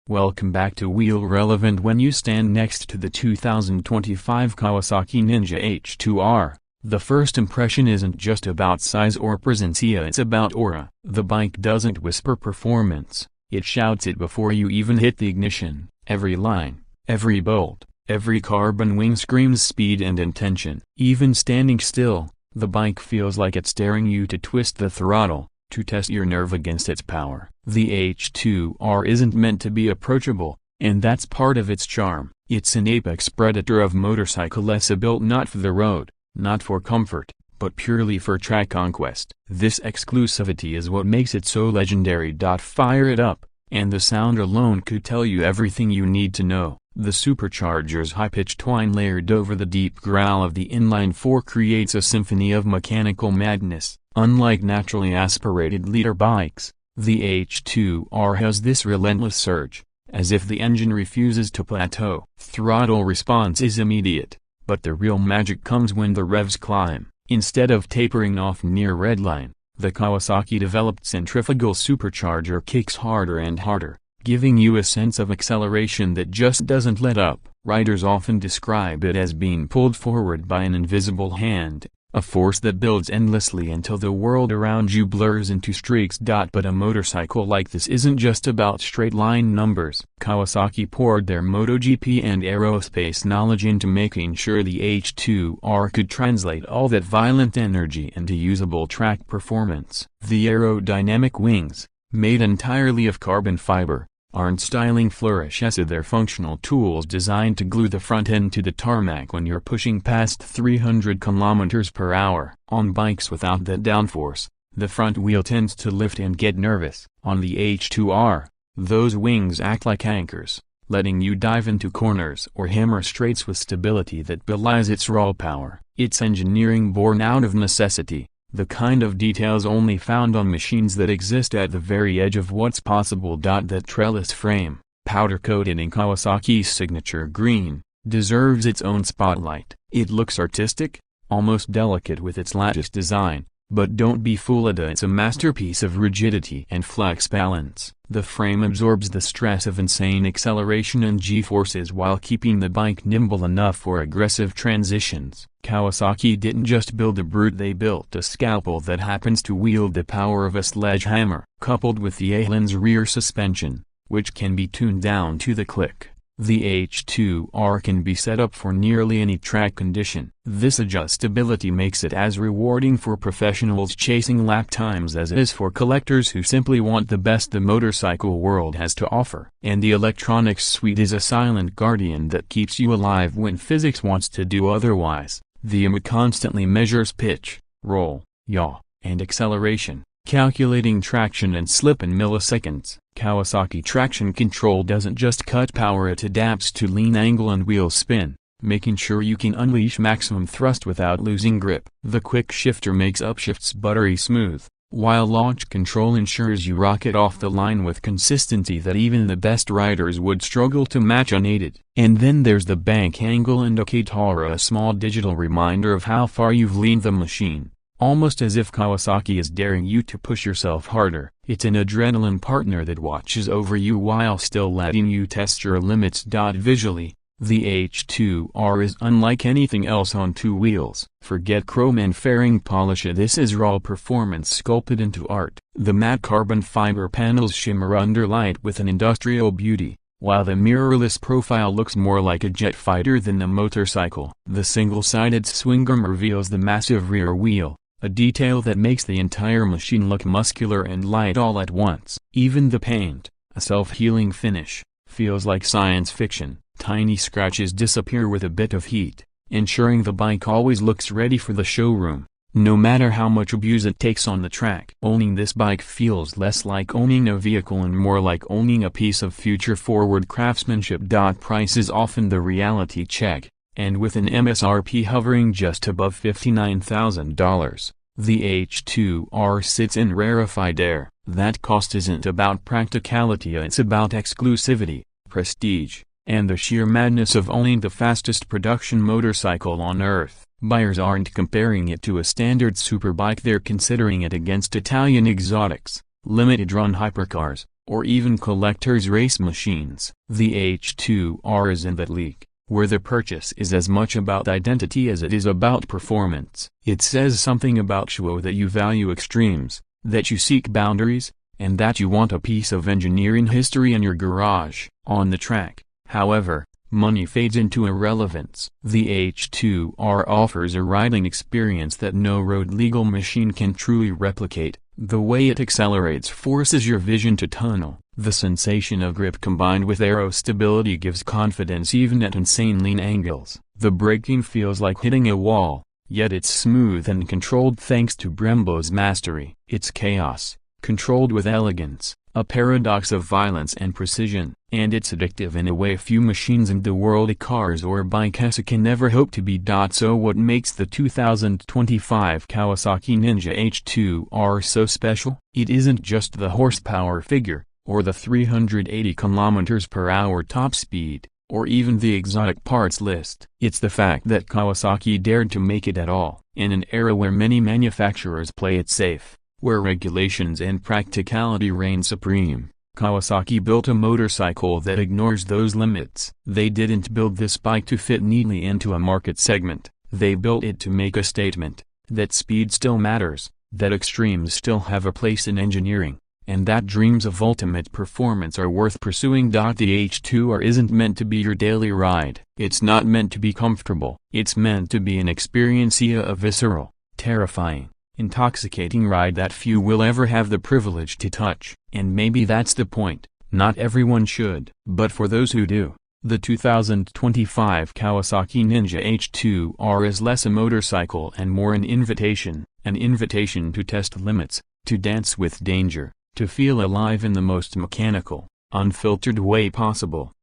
Welcome back to Wheel Relevant. When you stand next to the 2025 Kawasaki Ninja H2R, the first impression isn't just about size or presencia, it's about aura. The bike doesn't whisper performance, it shouts it before you even hit the ignition. Every line, every bolt, every carbon wing screams speed and intention. Even standing still, the bike feels like it's daring you to twist the throttle, to test your nerve against its power. The H2R isn't meant to be approachable, and that's part of its charm. It's an apex predator of motorcycles, built not for the road, not for comfort, but purely for track conquest. This exclusivity is what makes it so legendary. Fire it up, and the sound alone could tell you everything you need to know. The Supercharger's high-pitched whine layered over the deep growl of the inline-4 creates a symphony of mechanical madness. Unlike naturally aspirated leader bikes, the H2R has this relentless surge, as if the engine refuses to plateau. Throttle response is immediate, but the real magic comes when the revs climb. Instead of tapering off near redline, the Kawasaki-developed centrifugal supercharger kicks harder and harder, giving you a sense of acceleration that just doesn't let up. Riders often describe it as being pulled forward by an invisible hand, a force that builds endlessly until the world around you blurs into streaks. But a motorcycle like this isn't just about straight-line numbers. Kawasaki poured their MotoGP and aerospace knowledge into making sure the H2R could translate all that violent energy into usable track performance. The aerodynamic wings, made entirely of carbon fiber, aren't styling flourishes, they're functional tools designed to glue the front end to the tarmac when you're pushing past 300 km/h. On bikes without that downforce, the front wheel tends to lift and get nervous. On the H2R, those wings act like anchors, letting you dive into corners or hammer straights with stability that belies its raw power. It's engineering born out of necessity, the kind of details only found on machines that exist at the very edge of what's possible. That trellis frame, powder-coated in Kawasaki's signature green, deserves its own spotlight. It looks artistic, almost delicate with its lattice design, but don't be fooled, it's a masterpiece of rigidity and flex balance. The frame absorbs the stress of insane acceleration and g-forces while keeping the bike nimble enough for aggressive transitions. Kawasaki didn't just build a brute, they built a scalpel that happens to wield the power of a sledgehammer. Coupled with the A-lens rear suspension, which can be tuned down to the click, the H2R can be set up for nearly any track condition. This adjustability makes it as rewarding for professionals chasing lap times as it is for collectors who simply want the best the motorcycle world has to offer. And the electronics suite is a silent guardian that keeps you alive when physics wants to do otherwise. The IMU constantly measures pitch, roll, yaw, and acceleration, calculating traction and slip in milliseconds. Kawasaki Traction Control doesn't just cut power, it adapts to lean angle and wheel spin, making sure you can unleash maximum thrust without losing grip. The quick shifter makes upshifts buttery smooth, while launch control ensures you rocket off the line with consistency that even the best riders would struggle to match unaided. And then there's the bank angle indicator, a small digital reminder of how far you've leaned the machine. Almost as if Kawasaki is daring you to push yourself harder. It's an adrenaline partner that watches over you while still letting you test your limits. Visually, the H2R is unlike anything else on two wheels. Forget chrome and fairing polish, this is raw performance sculpted into art. The matte carbon fiber panels shimmer under light with an industrial beauty, while the mirrorless profile looks more like a jet fighter than a motorcycle. The single-sided swing arm reveals the massive rear wheel, a detail that makes the entire machine look muscular and light all at once. Even the paint, a self-healing finish, feels like science fiction. Tiny scratches disappear with a bit of heat, ensuring the bike always looks ready for the showroom, no matter how much abuse it takes on the track. Owning this bike feels less like owning a vehicle and more like owning a piece of future-forward craftsmanship. Price is often the reality check, and with an MSRP hovering just above $59,000, the H2R sits in rarefied air. That cost isn't about practicality, it's about exclusivity, prestige, and the sheer madness of owning the fastest production motorcycle on Earth. Buyers aren't comparing it to a standard superbike, they're considering it against Italian exotics, limited-run hypercars, or even collector's race machines. The H2R is in that league, where the purchase is as much about identity as it is about performance. It says something about you that you value extremes, that you seek boundaries, and that you want a piece of engineering history in your garage. On the track, however, money fades into irrelevance. The H2R offers a riding experience that no road-legal machine can truly replicate. The way it accelerates forces your vision to tunnel. The sensation of grip combined with aero stability gives confidence even at insane lean angles. The braking feels like hitting a wall, yet it's smooth and controlled thanks to Brembo's mastery. It's chaos, controlled with elegance, a paradox of violence and precision, and it's addictive in a way few machines in the world of cars or bikes can ever hope to be. So what makes the 2025 Kawasaki Ninja H2R so special? It isn't just the horsepower figure, or the 380 km/h top speed, or even the exotic parts list. It's the fact that Kawasaki dared to make it at all. In an era where many manufacturers play it safe, where regulations and practicality reign supreme, Kawasaki built a motorcycle that ignores those limits. They didn't build this bike to fit neatly into a market segment. They built it to make a statement, that speed still matters, that extremes still have a place in engineering, and that dreams of ultimate performance are worth pursuing. The H2R isn't meant to be your daily ride. It's not meant to be comfortable. It's meant to be an experience, a visceral, terrifying, intoxicating ride that few will ever have the privilege to touch. And maybe that's the point. Not everyone should. But for those who do, the 2025 Kawasaki Ninja H2R is less a motorcycle and more an invitation to test limits, to dance with danger, to feel alive in the most mechanical, unfiltered way possible.